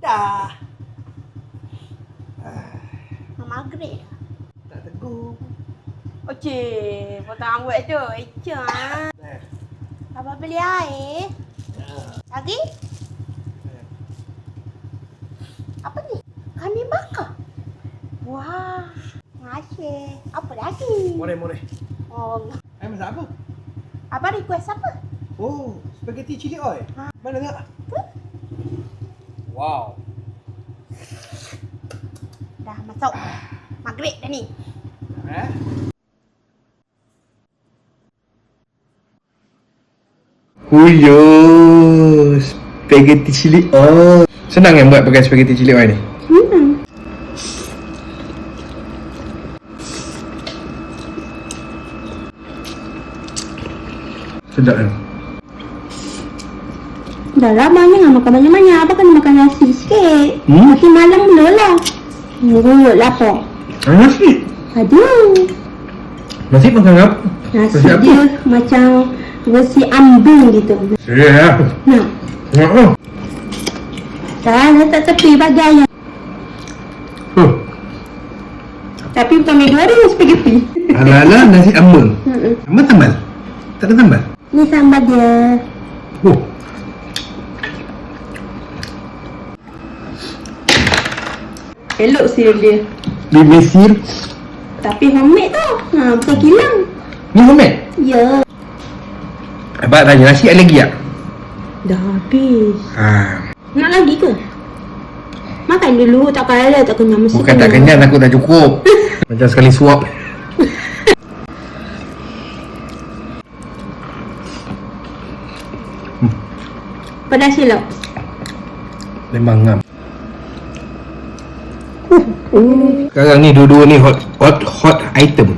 Dah. Maghrib. Tak tegur. Okey, potong rambut tu. Eca. Abang beli air. Lagi? Apa ni? Kami bakar. Wah. Masih. Apa lagi? More. Oh. Masak apa? Abang request apa? Oh, spaghetti chili oil. Mana nak? Wow. Dah masuk. Maghrib dah ni. Huyo, spaghetti chili oil. Senang yang buat pakai spaghetti chili oil ni? Sedap kan? Dah lamanya nak makan banyak-banyak. Abang kena makan nasi sikit. Nanti malam belum lah. Mulut lapar. Nasi? Aduh. Nasi makan apa? Nasi Nasi apa? dia macam versi ambung gitu. Serius lah? Nak? Nak lah. Dah letak tepi bagi ayam. Tapi bukan mi goreng spaghetti. Ala-ala nasi ambeng. Sambal sambal? Tak ada sambal? Ni sambal dia. Oh. Elok sirip dia. Di Mesir. Tapi homemade tau. Bukan kilang. Ni homemade? Ya. Abang tanya nasi ada lagi tak? Dah habis. Ha. Nak lagi ke? Makan dulu. Tak kaya tak kenyang. Mesti Bukan tak kenyang, takut dah cukup. Macam sekali suap. Pedas silap. Memang ngam. Sekarang ni dua-dua ni hot item.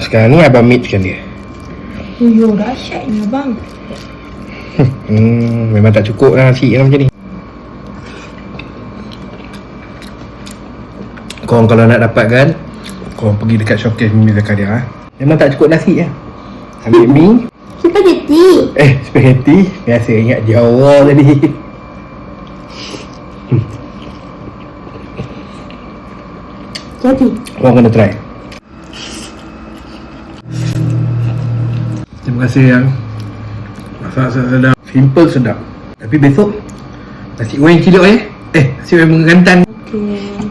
Sekarang ni abang mixkan dia. Yo, dahsyatnya bang. Memang tak cukup lah nasi macam ni. Korang kalau nak dapatkan, korang pergi dekat showcase Mi Zakaria. Memang tak cukup nasi lah. Ambil mi. Spaghetti. Spaghetti. Biasa ingat Jawa tadi. Jadi. Korang kena try. Terima kasih yang masak sedap. Simple sedap. Tapi besok nasi goreng cili oil. Nasi goreng mengantan. Okay.